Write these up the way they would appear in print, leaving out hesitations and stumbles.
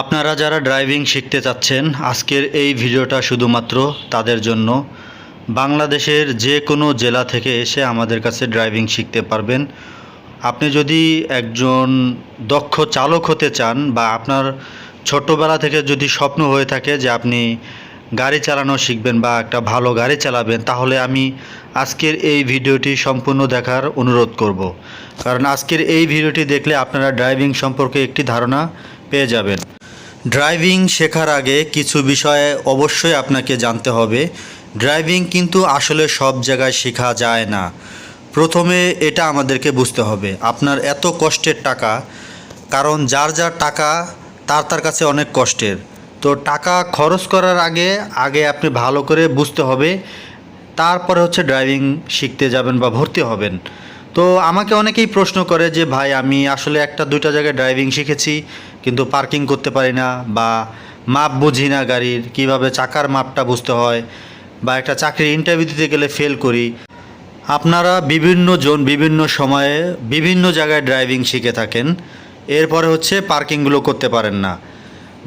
আপনারা যারা ড্রাইভিং শিখতে চাচ্ছেন আজকের এই ভিডিওটা শুধুমাত্র তাদের জন্য। বাংলাদেশের যে কোনো জেলা থেকে এসে আমাদের কাছে ড্রাইভিং শিখতে পারবেন। আপনি যদি একজন দক্ষ চালক হতে চান বা আপনার ছোট্টবেলা থেকে যদি স্বপ্ন হয়ে থাকে যে আপনি গাড়ি চালানো শিখবেন বা একটা ভালো গাড়ি চালাবেন, তাহলে আমি আজকের এই ভিডিওটি সম্পূর্ণ দেখার অনুরোধ করব। কারণ আজকের এই ভিডিওটি দেখলে আপনারা ড্রাইভিং সম্পর্কে একটি ধারণা পেয়ে যাবেন। ড্রাইভিং শেখার আগে কিছু বিষয়ে অবশ্যই আপনাকে জানতে হবে। ড্রাইভিং কিন্তু আসলে সব জায়গায় শেখা যায় না। প্রথমে এটা আমাদেরকে বুঝতে হবে, আপনার এত কষ্টের টাকা, কারণ যার যার টাকা তার কাছে অনেক কষ্টের। তো টাকা খরচ করার আগে আপনি ভালো করে বুঝতে হবে, তারপরে হচ্ছে ড্রাইভিং শিখতে যাবেন বা ভর্তি হবেন। তো আমাকে অনেকেই প্রশ্ন করে যে ভাই, আমি আসলে একটা দুইটা জায়গায় ড্রাইভিং শিখেছি কিন্তু পার্কিং করতে পারি না, বা মাপ বুঝি না গাড়ির, কিভাবে চাকার মাপটা বুঝতে হয়, বা একটা চাকরির ইন্টারভিউ দিতে গেলে ফেল করি। আপনারা বিভিন্ন জন বিভিন্ন সময়ে বিভিন্ন জায়গায় ড্রাইভিং শিখে থাকেন, এরপরে হচ্ছে পার্কিংগুলো করতে পারেন না।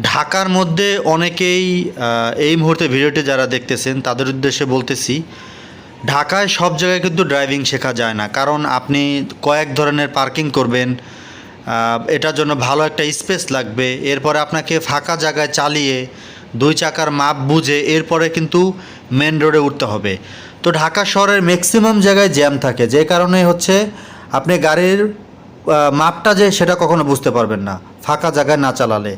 ঢাকার মধ্যে অনেকেই এই মুহূর্তে ভিডিওটি যারা দেখতেছেন তাদের উদ্দেশ্যে বলতেছি, ঢাকায় সব জায়গায় কিন্তু ড্রাইভিং শেখা যায় না। কারণ আপনি কয়েক ধরনের পার্কিং করবেন, এটার জন্য ভালো একটা স্পেস লাগবে। এরপরে আপনাকে ফাঁকা জায়গায় চালিয়ে দুই চাকার মাপ বুঝে এরপরে কিন্তু মেন রোডে উঠতে হবে। তো ঢাকা শহরের ম্যাক্সিমাম জায়গায় জ্যাম থাকে, যে কারণে হচ্ছে আপনি গাড়ির মাপটা যে সেটা কখনো বুঝতে পারবেন না ফাঁকা জায়গায় না চালালে।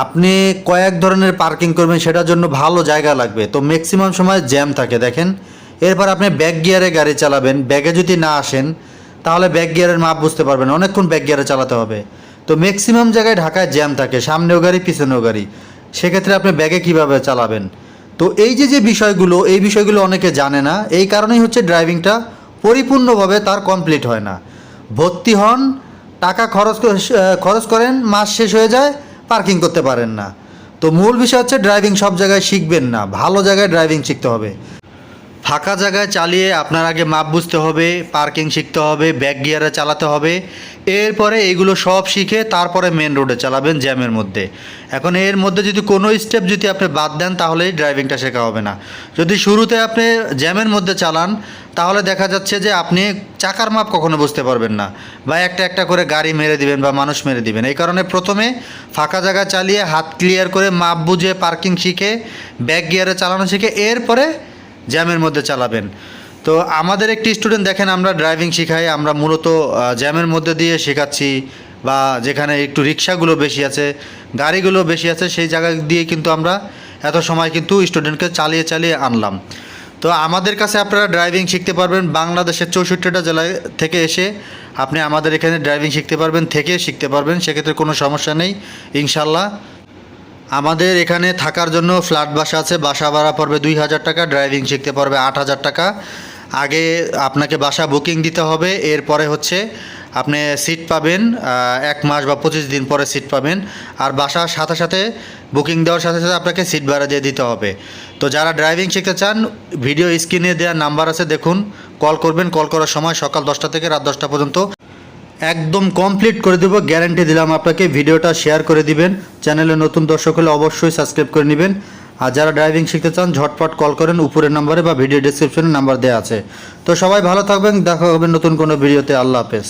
আপনি কয়েক ধরনের পার্কিং করবেন, সেটার জন্য ভালো জায়গা লাগবে। তো ম্যাক্সিমাম সময় জ্যাম থাকে দেখেন। এরপর আপনি ব্যাক গিয়ারে গাড়ি চালাবেন, ব্যাগে যদি না আসেন তাহলে ব্যাক গিয়ারের মাপ বুঝতে পারবেন, অনেকক্ষণ ব্যাক গিয়ারে চালাতে হবে। তো ম্যাক্সিমাম জায়গায় ঢাকায় জ্যাম থাকে, সামনেও গাড়ি পিছনেও গাড়ি, সেক্ষেত্রে আপনি ব্যাগে কীভাবে চালাবেন। তো এই যে বিষয়গুলো, এই বিষয়গুলো অনেকে জানে না। এই কারণেই হচ্ছে ড্রাইভিংটা পরিপূর্ণভাবে তার কমপ্লিট হয় না। ভর্তি হন, টাকা খরচ করেন, মাস শেষ হয়ে যায়, পার্কিং করতে পারেন না। তো মূল বিষয় হচ্ছে ড্রাইভিং সব জায়গায় শিখবেন না, ভালো জায়গায় ড্রাইভিং শিখতে হবে। ফাঁকা জায়গায় চালিয়ে আপনার আগে মাপ বুঝতে হবে, পার্কিং শিখতে হবে, ব্যাক গিয়ারে চালাতে হবে। এরপরে এইগুলো সব শিখে তারপরে মেন রোডে চালাবেন জ্যামের মধ্যে। এখন এর মধ্যে যদি কোনো স্টেপ যদি আপনি বাদ দেন তাহলেই ড্রাইভিংটা শেখা হবে না। যদি শুরুতে আপনি জ্যামের মধ্যে চালান তাহলে দেখা যাচ্ছে যে আপনি চাকার মাপ কখনো বুঝতে পারবেন না, বা একটা একটা করে গাড়ি মেরে দিবেন বা মানুষ মেরে দিবেন। এই কারণে প্রথমে ফাঁকা জায়গা চালিয়ে হাত ক্লিয়ার করে মাপ বুঝে পার্কিং শিখে ব্যাক গিয়ারে চালানো শিখে এরপরে জ্যামের মধ্যে চালাবেন। তো আমাদের একটি স্টুডেন্ট দেখেন, আমরা ড্রাইভিং শিখাই, আমরা মূলত জ্যামের মধ্যে দিয়ে শেখাচ্ছি, বা যেখানে একটু রিক্সাগুলো বেশি আছে, গাড়িগুলো বেশি আছে, সেই জায়গা দিয়ে কিন্তু আমরা এত সময় কিন্তু স্টুডেন্টকে চালিয়ে চালিয়ে আনলাম। তো আমাদের কাছে আপনারা ড্রাইভিং শিখতে পারবেন বাংলাদেশের 64টা জেলায় থেকে এসে আপনি আমাদের এখানে ড্রাইভিং শিখতে পারবেন, শিখতে পারবেন, সেক্ষেত্রে কোনো সমস্যা নেই ইনশাল্লাহ। আমাদের এখানে থাকার জন্য ফ্ল্যাট বাসা আছে, বাসা ভাড়া পড়বে 2000 টাকা, ড্রাইভিং শিখতে পারবে 8000 টাকা। আগে আপনাকে বাসা বুকিং দিতে হবে, এরপরে হচ্ছে আপনি সিট পাবেন 1 মাস বা 25 দিন পরে সিট পাবেন। আর বাসার সাথে সাথে বুকিং দেওয়ার সাথে সাথে আপনাকে সিট ভাড়া দিয়ে দিতে হবে। তো যারা ড্রাইভিং শিখতে চান, ভিডিও স্ক্রিনে দেওয়া নাম্বার আছে, দেখুন, কল করবেন। কল করার সময় সকাল 10টা থেকে রাত 10টা পর্যন্ত একদম কমপ্লিট করে দেবো, গ্যারান্টি দিলাম আপনাকে। ভিডিওটা শেয়ার করে দিবেন, চ্যানেলে নতুন দর্শক হলে অবশ্যই সাবস্ক্রাইব করে নেবেন। আর যারা ড্রাইভিং শিখতে চান ঝটপট কল করেন, উপরের নাম্বারে বা ভিডিও ডেসক্রিপশনে নাম্বার দেওয়া আছে। তো সবাই ভালো থাকবেন, দেখা হবে নতুন কোনো ভিডিওতে। আল্লাহ হাফেজ।